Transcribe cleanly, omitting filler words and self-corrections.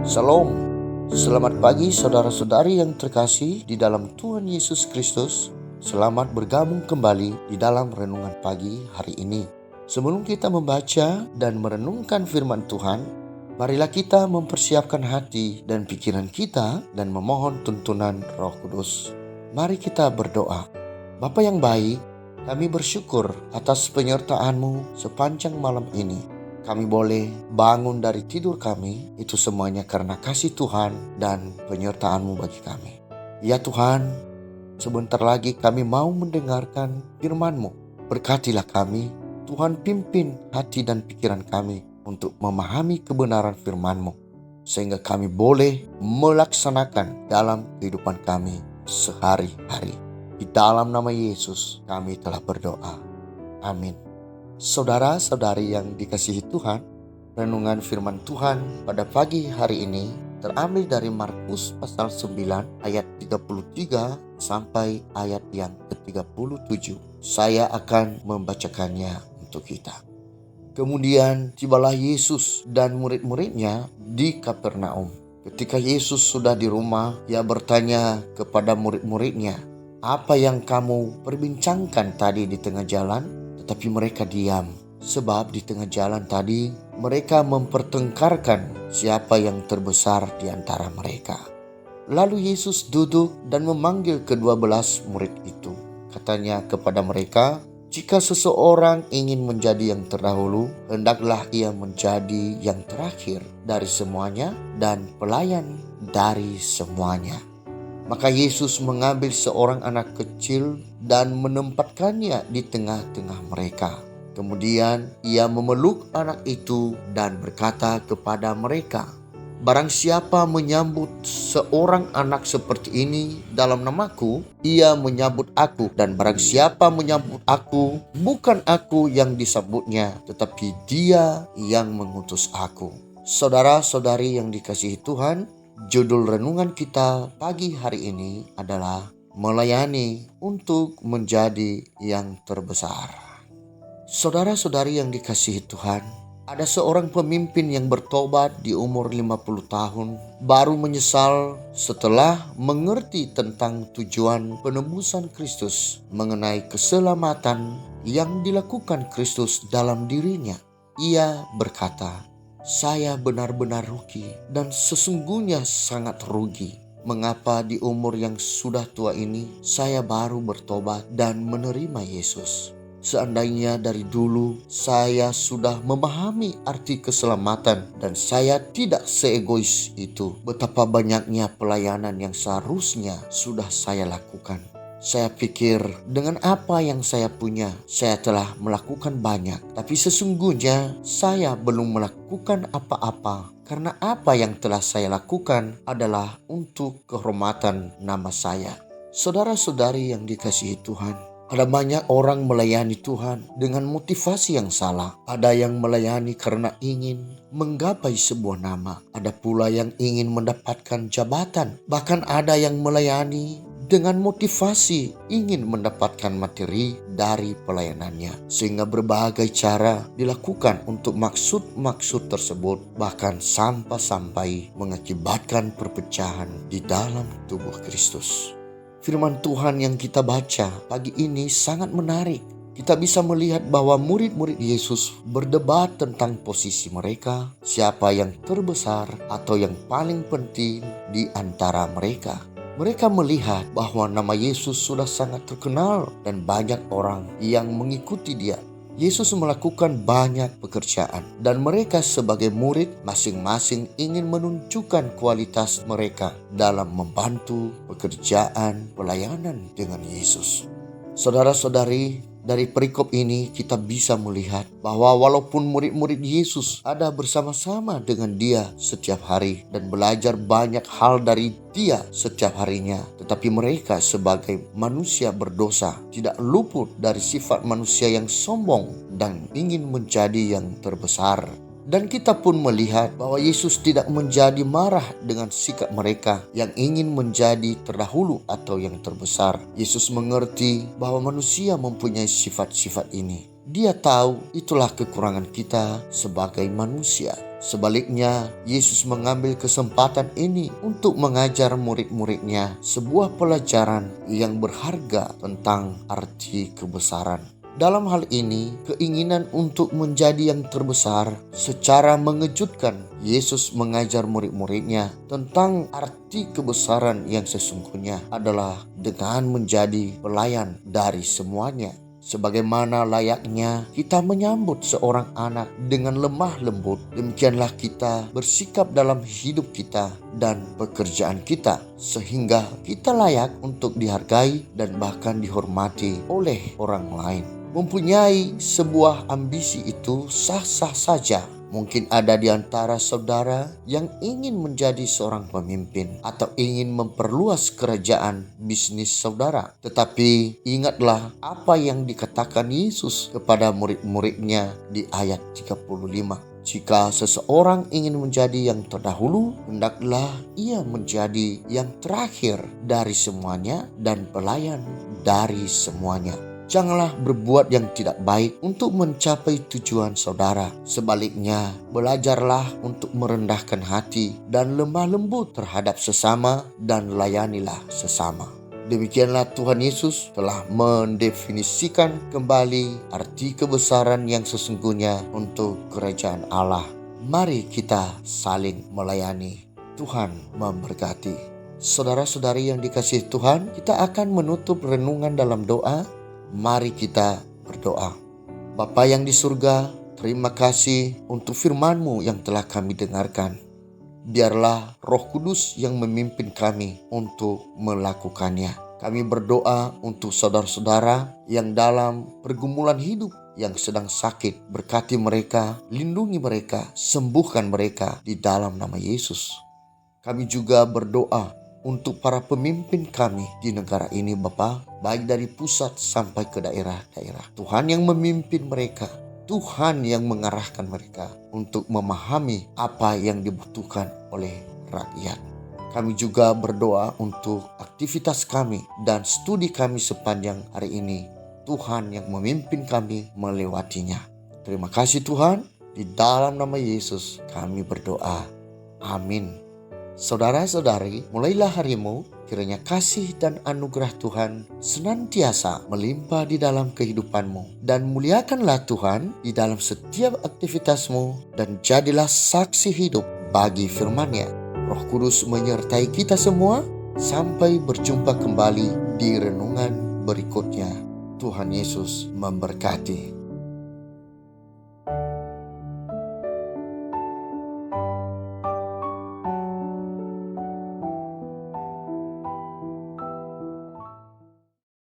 Shalom, selamat pagi saudara-saudari yang terkasih di dalam Tuhan Yesus Kristus. Selamat bergabung kembali di dalam renungan pagi hari ini. Sebelum kita membaca dan merenungkan firman Tuhan, marilah kita mempersiapkan hati dan pikiran kita dan memohon tuntunan Roh Kudus. Mari kita berdoa. Bapa yang baik, kami bersyukur atas penyertaan-Mu sepanjang malam ini. Kami boleh bangun dari tidur kami, itu semuanya karena kasih Tuhan dan penyertaan-Mu bagi kami. Ya Tuhan, sebentar lagi kami mau mendengarkan firman-Mu. Berkatilah kami, Tuhan pimpin hati dan pikiran kami untuk memahami kebenaran firman-Mu, sehingga kami boleh melaksanakan dalam kehidupan kami sehari-hari. Di dalam nama Yesus kami telah berdoa. Amin. Saudara-saudari yang dikasihi Tuhan, renungan firman Tuhan pada pagi hari ini terambil dari Markus pasal 9 ayat 33 sampai ayat yang ke-37. Saya akan membacakannya untuk kita. Kemudian tibalah Yesus dan murid-muridnya di Kapernaum. Ketika Yesus sudah di rumah, ia bertanya kepada murid-muridnya, "Apa yang kamu perbincangkan tadi di tengah jalan?" Tapi mereka diam, sebab di tengah jalan tadi mereka mempertengkarkan siapa yang terbesar di antara mereka. Lalu Yesus duduk dan memanggil ke-12 murid itu. Katanya kepada mereka, "Jika seseorang ingin menjadi yang terdahulu, hendaklah ia menjadi yang terakhir dari semuanya dan pelayan dari semuanya." Maka Yesus mengambil seorang anak kecil dan menempatkannya di tengah-tengah mereka. Kemudian ia memeluk anak itu dan berkata kepada mereka, "Barang siapa menyambut seorang anak seperti ini dalam namaku, ia menyambut aku. Dan barang siapa menyambut aku, bukan aku yang disambutnya, tetapi dia yang mengutus aku." Saudara-saudari yang dikasihi Tuhan, judul renungan kita pagi hari ini adalah melayani untuk menjadi yang terbesar. Saudara-saudari yang dikasihi Tuhan, ada seorang pemimpin yang bertobat di umur 50 tahun, baru menyesal setelah mengerti tentang tujuan penebusan Kristus mengenai keselamatan yang dilakukan Kristus dalam dirinya. Ia berkata, "Saya benar-benar rugi dan sesungguhnya sangat rugi. Mengapa di umur yang sudah tua ini saya baru bertobat dan menerima Yesus? Seandainya dari dulu saya sudah memahami arti keselamatan dan saya tidak seegois itu, betapa banyaknya pelayanan yang seharusnya sudah saya lakukan. Saya pikir dengan apa yang saya punya, saya telah melakukan banyak. Tapi sesungguhnya saya belum melakukan apa-apa. Karena apa yang telah saya lakukan adalah untuk kehormatan nama saya." Saudara-saudari yang dikasihi Tuhan, ada banyak orang melayani Tuhan dengan motivasi yang salah. Ada yang melayani karena ingin menggapai sebuah nama. Ada pula yang ingin mendapatkan jabatan. Bahkan ada yang melayani dengan motivasi ingin mendapatkan materi dari pelayanannya. Sehingga berbagai cara dilakukan untuk maksud-maksud tersebut, bahkan sampai mengakibatkan perpecahan di dalam tubuh Kristus. Firman Tuhan yang kita baca pagi ini sangat menarik. Kita bisa melihat bahwa murid-murid Yesus berdebat tentang posisi mereka, siapa yang terbesar atau yang paling penting di antara mereka. Mereka melihat bahwa nama Yesus sudah sangat terkenal dan banyak orang yang mengikuti dia. Yesus melakukan banyak pekerjaan dan mereka sebagai murid masing-masing ingin menunjukkan kualitas mereka dalam membantu pekerjaan pelayanan dengan Yesus. Saudara-saudari, dari perikop ini kita bisa melihat bahwa walaupun murid-murid Yesus ada bersama-sama dengan dia setiap hari dan belajar banyak hal dari dia setiap harinya, tetapi mereka sebagai manusia berdosa tidak luput dari sifat manusia yang sombong dan ingin menjadi yang terbesar. Dan kita pun melihat bahwa Yesus tidak menjadi marah dengan sikap mereka yang ingin menjadi terdahulu atau yang terbesar. Yesus mengerti bahwa manusia mempunyai sifat-sifat ini. Dia tahu itulah kekurangan kita sebagai manusia. Sebaliknya, Yesus mengambil kesempatan ini untuk mengajar murid-muridnya sebuah pelajaran yang berharga tentang arti kebesaran. Dalam hal ini, keinginan untuk menjadi yang terbesar secara mengejutkan, Yesus mengajar murid-muridnya tentang arti kebesaran yang sesungguhnya adalah dengan menjadi pelayan dari semuanya. Sebagaimana layaknya kita menyambut seorang anak dengan lemah lembut, demikianlah kita bersikap dalam hidup kita dan pekerjaan kita, sehingga kita layak untuk dihargai dan bahkan dihormati oleh orang lain. Mempunyai sebuah ambisi itu sah-sah saja. Mungkin ada di antara saudara yang ingin menjadi seorang pemimpin atau ingin memperluas kerajaan bisnis saudara. Tetapi ingatlah apa yang dikatakan Yesus kepada murid-muridnya di ayat 35. Jika seseorang ingin menjadi yang terdahulu, hendaklah ia menjadi yang terakhir dari semuanya dan pelayan dari semuanya. Janganlah berbuat yang tidak baik untuk mencapai tujuan saudara. Sebaliknya, belajarlah untuk merendahkan hati dan lemah lembut terhadap sesama dan layanilah sesama. Demikianlah Tuhan Yesus telah mendefinisikan kembali arti kebesaran yang sesungguhnya untuk kerajaan Allah. Mari kita saling melayani. Tuhan memberkati. Saudara-saudari yang dikasihi Tuhan, kita akan menutup renungan dalam doa. Mari kita berdoa. Bapa yang di surga, terima kasih untuk firman-Mu yang telah kami dengarkan. Biarlah Roh Kudus yang memimpin kami untuk melakukannya. Kami berdoa untuk saudara-saudara yang dalam pergumulan hidup, yang sedang sakit. Berkati mereka, lindungi mereka, sembuhkan mereka di dalam nama Yesus. Kami juga berdoa untuk para pemimpin kami di negara ini Bapa, baik dari pusat sampai ke daerah-daerah. Tuhan yang memimpin mereka, Tuhan yang mengarahkan mereka untuk memahami apa yang dibutuhkan oleh rakyat. Kami juga berdoa untuk aktivitas kami dan studi kami sepanjang hari ini. Tuhan yang memimpin kami melewatinya. Terima kasih Tuhan, di dalam nama Yesus kami berdoa. Amin. Saudara-saudari, mulailah harimu, kiranya kasih dan anugerah Tuhan senantiasa melimpah di dalam kehidupanmu. Dan muliakanlah Tuhan di dalam setiap aktivitasmu dan jadilah saksi hidup bagi firman-Nya. Roh Kudus menyertai kita semua. Sampai berjumpa kembali di renungan berikutnya. Tuhan Yesus memberkati.